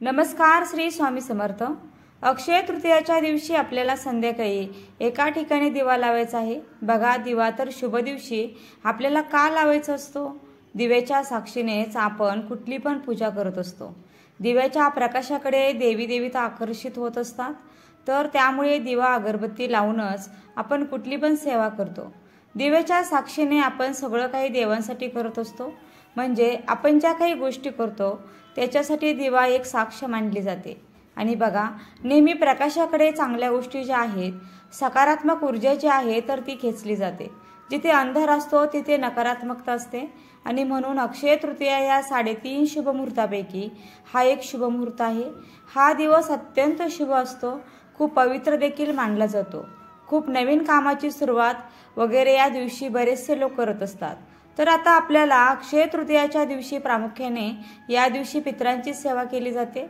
नमस्कार. श्री स्वामी समर्थ. अक्षय तृतीयाच्या दिवशी आपल्याला संध्याकाळी एका ठिकाणी दिवा लावायचा आहे. बघा, दिवा तर शुभ दिवशी आपल्याला का लावायचा असतो? दिव्याच्या साक्षीनेच आपण कुठली पण पूजा करत असतो. दिव्याच्या प्रकाशाकडे देवी देवता आकर्षित होत असतात. तर त्यामुळे दिवा अगरबत्ती लावूनच आपण कुठली पण सेवा करतो. दिव्याच्या साक्षीने आपण सगळं काही देवांसाठी करत असतो. म्हणजे आपण ज्या काही गोष्टी करतो त्याच्यासाठी दिवा एक साक्ष मानली जाते. आणि बघा, नेहमी प्रकाशाकडे चांगल्या गोष्टी ज्या आहेत, सकारात्मक ऊर्जा जी आहे तर ती खेचली जाते. जिथे अंधार असतो तिथे नकारात्मकता असते. आणि म्हणून अक्षय तृतीया या 3.5 शुभ मुहूर्तापैकी हा एक शुभ मुहूर्त आहे. हा दिवस अत्यंत शुभ असतो. खूप पवित्र देखील मानला जातो. खूप नवीन कामाची सुरुवात वगैरे या दिवशी बरेचसे लोक करत असतात. तर आता आपल्याला अक्षय तृतीयाच्या दिवशी प्रामुख्याने या दिवशी पितरांची सेवा केली जाते.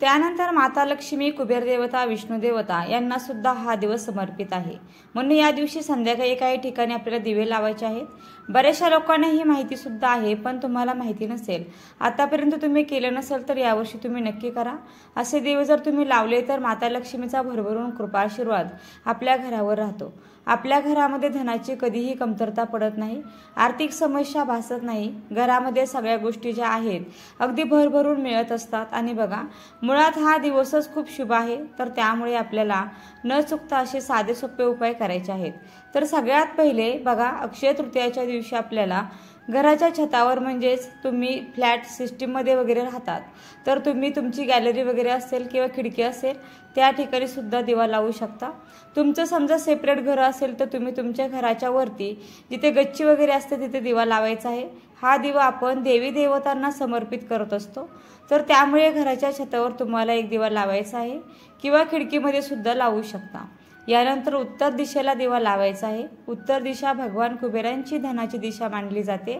त्यानंतर माता लक्ष्मी, कुबेर देवता, विष्णू देवता यांना सुद्धा हा दिवस समर्पित आहे. म्हणून या दिवशी संध्याकाळी काही ठिकाणी आपल्याला दिवे लावायचे आहेत. बऱ्याचशा लोकांना ही माहिती सुद्धा आहे, पण तुम्हाला माहिती नसेल, आतापर्यंत तुम्ही केलं नसेल तर यावर्षी तुम्ही नक्की करा. असे दिवे जर तुम्ही लावले तर माता लक्ष्मीचा भरभरून कृपा आशीर्वाद आपल्या घरावर राहतो. आपल्या घरामध्ये धनाची कधीही कमतरता पडत नाही. आर्थिक समस्या भासत नाही. घरामध्ये सगळ्या गोष्टी ज्या आहेत अगदी भरभरून मिळत असतात. आणि बघा, मुळात हा दिवसच खूप शुभ आहे. तर त्यामुळे आपल्याला न चुकता असे साधे सोपे उपाय करायचे आहेत. तर सगळ्यात पहिले बघा, अक्षय तृतीयाच्या दिवशी आपल्याला घराच्या छतावर, म्हणजेच तुम्ही फ्लॅट सिस्टीममध्ये वगैरे राहतात तर तुम्ही तुमची गॅलरी वगैरे असेल किंवा खिडकी असेल त्या ठिकाणी सुद्धा दिवा लावू शकता. तुमचं समजा सेपरेट घर असेल तर तुम्ही तुमच्या घराच्या वरती जिथे गच्ची वगैरे असते तिथे दिवा लावायचा आहे. हा दिवा आपण देवी देवतांना समर्पित करत असतो. तर त्यामुळे घराच्या छतावर तुम्हाला एक दिवा लावायचा आहे किंवा खिडकीमध्ये सुद्धा लावू शकता. यानंतर उत्तर दिशेला दिवा लावायचा आहे. उत्तर दिशा भगवान कुबेरांची धनाची दिशा मानली जाते.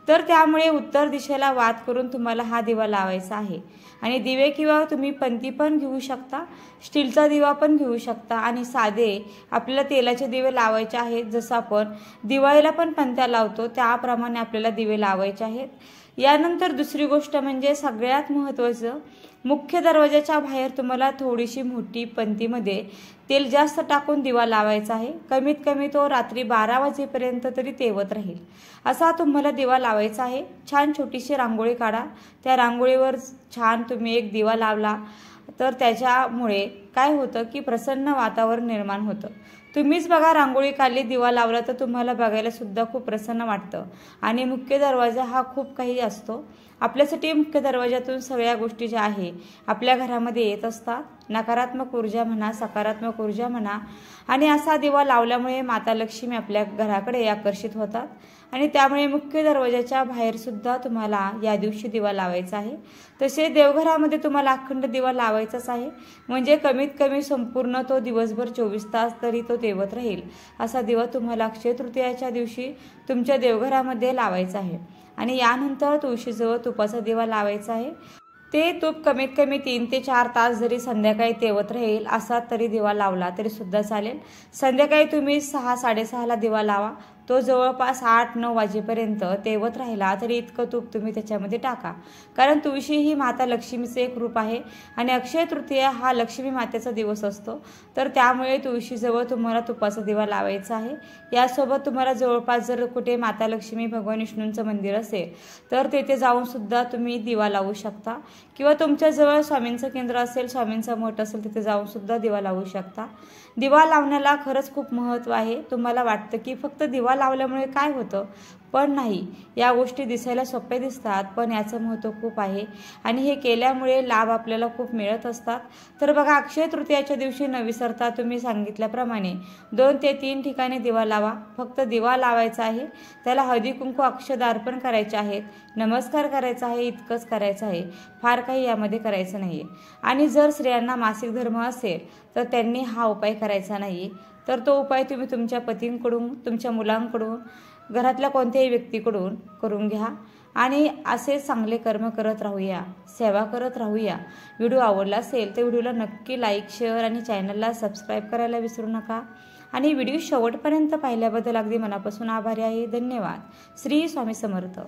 तर त्यामुळे उत्तर दिशेला वात करून तुम्हाला हा दिवा लावायचा आहे. आणि दिवे किंवा तुम्ही पंती पण घेऊ शकता, स्टीलचा दिवा पण घेऊ शकता. आणि साधे आपल्याला तेलाचे दिवे लावायचे आहेत. जसं आपण दिवाळीला पण पंत्या लावतो त्याप्रमाणे आपल्याला दिवे लावायचे आहेत. यानंतर दुसरी गोष्ट म्हणजे सगळ्यात महत्त्वाचं, मुख्य दरवाजाच्या बाहेर तुम्हाला थोडीशी मोठी पंतीमध्ये तेल जास्त टाकून दिवा लावायचा आहे. कमीत कमी तो रात्री 12 वाजेपर्यंत तरी तेवत राहील असा तुम्हाला दिवा लावायचा आहे. छान छोटीशी रांगोळी काढा. त्या रांगोळीवर छान तुम्ही एक दिवा लावला तर त्याच्यामुळे काय होतं की प्रसन्न वातावरण निर्माण होतं. तुम्हीच बघा, रांगोळी काढली, दिवा लावला तर तुम्हाला बघायला सुद्धा खूप प्रसन्न वाटतं. आणि मुख्य दरवाजा हा खूप काही असतो आपल्यासाठी. मुख्य दरवाजातून सगळ्या गोष्टी ज्या आहे आपल्या घरामध्ये येत असतात. नकारात्मक ऊर्जा म्हणा, सकारात्मक ऊर्जा म्हणा. आणि असा दिवा लावल्यामुळे माता लक्ष्मी आपल्या घराकडे आकर्षित होतात. आणि त्यामुळे मुख्य दरवाजाच्या बाहेर सुद्धा तुम्हाला या दिवशी दिवा लावायचा आहे. तसे देवघरामध्ये तुम्हाला अखंड दिवा लावायचाच आहे. म्हणजे कमीत कमी संपूर्ण तो दिवसभर 24 तास तरी तो तेवत राहील असा दिवा तुम्हाला अक्षय तृतीयाच्या दिवशी तुमच्या देवघरामध्ये लावायचा आहे. आणि यानंतर तुळशीजवळ तुपाचा दिवा लावायचा आहे. ते तूप कमीत कमी 3 ते 4 तास जरी संध्याकाळी तेवत राहील असा तरी दिवा लावला तरी सुद्धा चालेल. संध्याकाळी तुम्ही 6-6:30ला दिवा लावा. तो जवळपास 8-9 वाजेपर्यंत तेवत राहिला तरी इतकं तूप तुम्ही त्याच्यामध्ये टाका. कारण तुळशी ही माता लक्ष्मीचे एक रूप आहे. आणि अक्षय तृतीया हा लक्ष्मी मातेचा दिवस असतो. तर त्यामुळे तुळशीजवळ तुम्हाला तुपाचा दिवा लावायचा आहे. यासोबत तुम्हाला जवळपास जर कुठे माता लक्ष्मी, भगवान विष्णूंचं मंदिर असेल तर तेथे जाऊन सुद्धा तुम्ही दिवा लावू शकता. किंवा तुमच्याजवळ स्वामींचं केंद्र असेल, स्वामींचा मठ असेल, तिथे जाऊन सुद्धा दिवा लावू शकता. दिवा लावण्याला खरंच खूप महत्त्व आहे. तुम्हाला वाटतं की फक्त दिवा लावल्यामुळे काय होतं, पण नाही. या गोष्टी दिसायला सोप्या दिसतात पण याचं महत्त्व खूप आहे. आणि हे केल्यामुळे लाभ आपल्याला खूप मिळत असतात. तर बघा, अक्षय तृतीयाच्या दिवशी न विसरता तुम्ही सांगितल्याप्रमाणे 2 ते 3 ठिकाणी दिवा लावा. फक्त दिवा लावायचा आहे. त्याला हळदी कुंकू अक्षदा अर्पण करायचे आहेत, नमस्कार करायचा आहे, इतकंच करायचं आहे. फार काही यामध्ये करायचं नाही आहे. आणि जर स्त्रियांना मासिक धर्म असेल तर त्यांनी हा उपाय करायचा नाही. तर तो उपाय तुम्ही तुमच्या पतींकडून, तुमच्या मुलांकडून, घरातल्या कोणत्याही व्यक्तीकडून करून घ्या. आणि असे चांगले कर्म करत राहूया, सेवा करत राहूया. व्हिडिओ आवडला असेल तर व्हिडिओला नक्की लाईक, शेअर आणि चॅनलला सबस्क्राईब करायला विसरू नका. आणि व्हिडिओ शेवटपर्यंत पाहिल्याबद्दल अगदी मनापासून आभारी आहे. धन्यवाद. श्री स्वामी समर्थ.